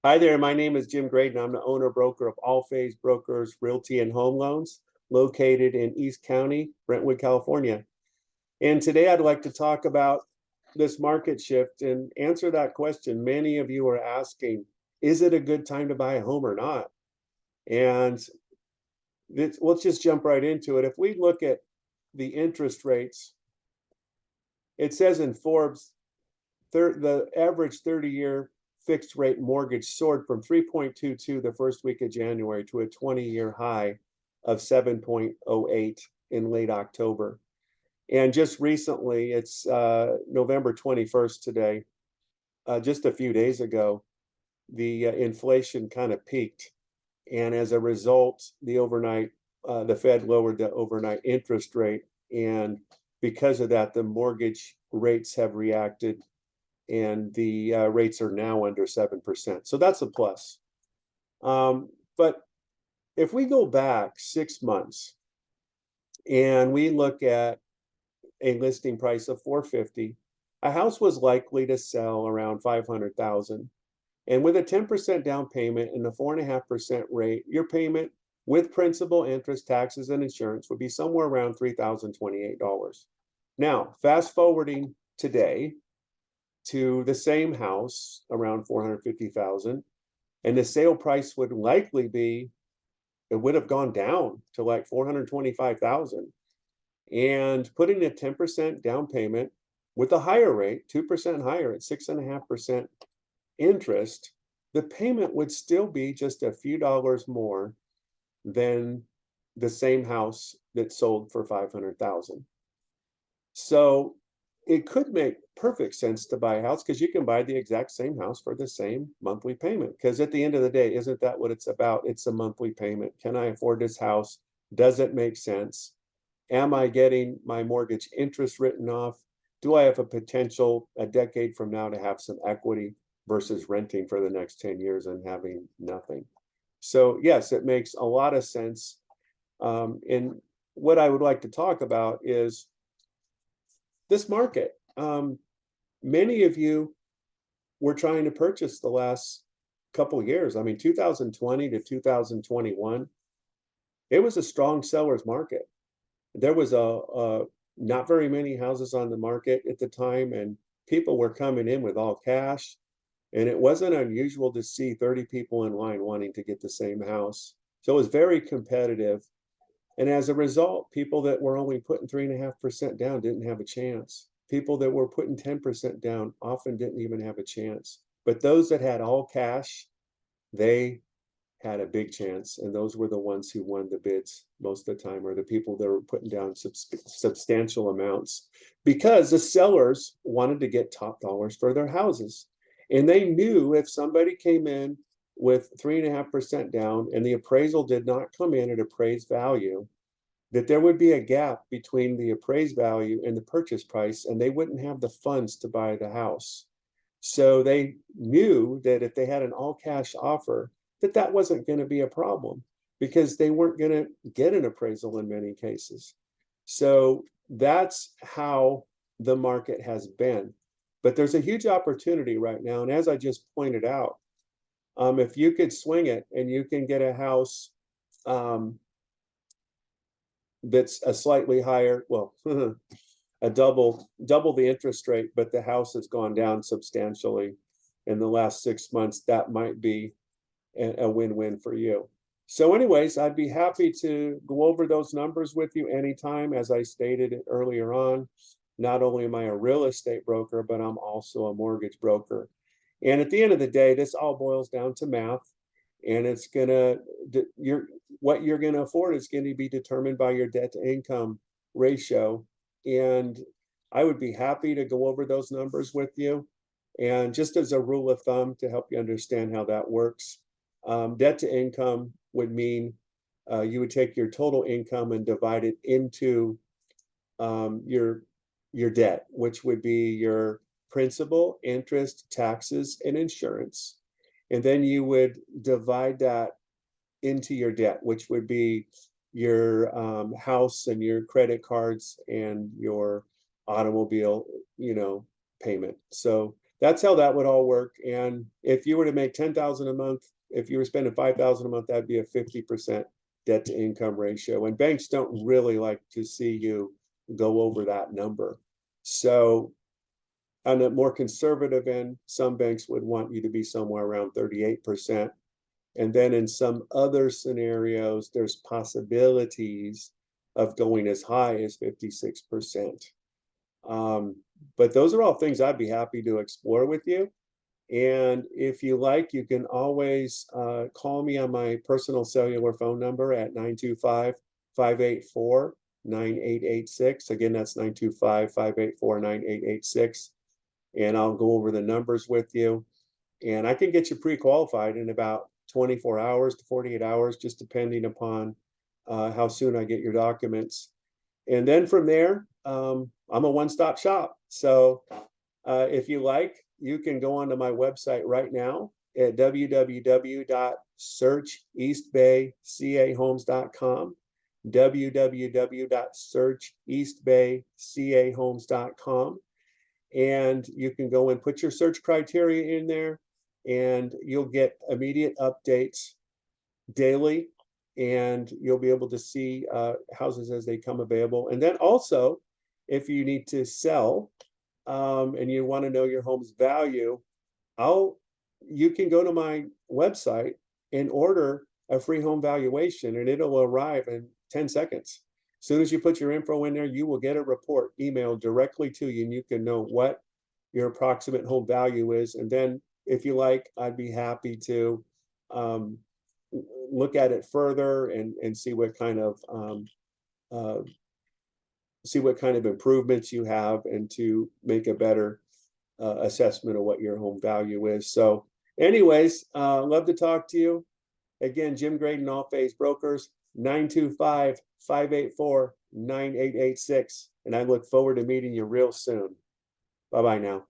Hi there, my name is Jim Graydon. I'm the owner broker of All Phase Brokers Realty and Home Loans located in East County, Brentwood, California. And today I'd like to talk about this market shift and answer that question many of you are asking, is it a good time to buy a home or not? And let's just jump right into it. If we look at the interest rates, it says in Forbes, the average 30-year fixed rate mortgage soared from 3.22 the first week of January to a 20-year high of 7.08 in late October. And just recently, it's November 21st today, just a few days ago, the inflation kind of peaked. And as a result, the Fed lowered the overnight interest rate. And because of that, the mortgage rates have reacted and the rates are now under 7%. So that's a plus. But if we go back 6 months and we look at a listing price of 450, a house was likely to sell around 500,000. And with a 10% down payment and a 4.5% rate, your payment with principal, interest, taxes, and insurance would be somewhere around $3,028. Now, fast forwarding today, to the same house around 450,000, and the sale price would likely be, it would have gone down to like 425,000. And putting a 10% down payment with a higher rate, 2% higher at 6.5% interest, the payment would still be just a few dollars more than the same house that sold for 500,000. So it could make perfect sense to buy a house because you can buy the exact same house for the same monthly payment. Because at the end of the day, isn't that what it's about? It's a monthly payment. Can I afford this house? Does it make sense? Am I getting my mortgage interest written off? Do I have a potential a decade from now to have some equity versus renting for the next 10 years and having nothing? So, yes, it makes a lot of sense. And what I would like to talk about is this market. Many of you were trying to purchase the last couple years. I mean, 2020 to 2021, it was a strong seller's market. There was a not very many houses on the market at the time, and people were coming in with all cash. And it wasn't unusual to see 30 people in line wanting to get the same house. So it was very competitive. And as a result, people that were only putting 3.5% down didn't have a chance. People that were putting 10% down often didn't even have a chance. But those that had all cash, they had a big chance. And those were the ones who won the bids most of the time, or the people that were putting down substantial amounts because the sellers wanted to get top dollars for their houses. And they knew if somebody came in with 3.5% down and the appraisal did not come in at appraised value, that there would be a gap between the appraised value and the purchase price, and they wouldn't have the funds to buy the house. So they knew that if they had an all cash offer, that that wasn't going to be a problem because they weren't going to get an appraisal in many cases. So that's how the market has been. But there's a huge opportunity right now. And as I just pointed out, if you could swing it and you can get a house that's a slightly higher, well, a double the interest rate, but the house has gone down substantially in the last 6 months, that might be a win-win for you. So anyways, I'd be happy to go over those numbers with you anytime. As I stated earlier on, not only am I a real estate broker, but I'm also a mortgage broker. And at the end of the day, this all boils down to math. And it's gonna, what you're gonna afford is going to be determined by your debt to income ratio. And I would be happy to go over those numbers with you. And just as a rule of thumb to help you understand how that works, debt to income would mean you would take your total income and divide it into your debt, which would be your principal, interest, taxes, and insurance. And then you would divide that into your debt, which would be your house and your credit cards and your automobile, payment. So that's how that would all work. And if you were to make 10,000 a month, if you were spending 5,000 a month, that'd be a 50% debt to income ratio. And banks don't really like to see you go over that number. So on a more conservative end, some banks would want you to be somewhere around 38%. And then in some other scenarios, there's possibilities of going as high as 56%. But those are all things I'd be happy to explore with you. And if you like, you can always call me on my personal cellular phone number at 925-584-9886. Again, that's 925-584-9886. And I'll go over the numbers with you. And I can get you pre-qualified in about 24 hours to 48 hours, just depending upon how soon I get your documents. And then from there, I'm a one-stop shop. So if you like, you can go onto my website right now at www.searcheastbaycahomes.com, www.searcheastbaycahomes.com. And you can go and put your search criteria in there, and you'll get immediate updates daily, and you'll be able to see houses as they come available. And then also, if you need to sell and you want to know your home's value, you can go to my website and order a free home valuation, and it'll arrive in 10 seconds. As soon as you put your info in there, you will get a report emailed directly to you, and you can know what your approximate home value is. And then if you like, I'd be happy to look at it further and see what kind of improvements you have, and to make a better assessment of what your home value is. So anyways, love to talk to you. Again, Jim Graydon, All Phase Brokers, 925-584-9886. And I look forward to meeting you real soon. Bye-bye now.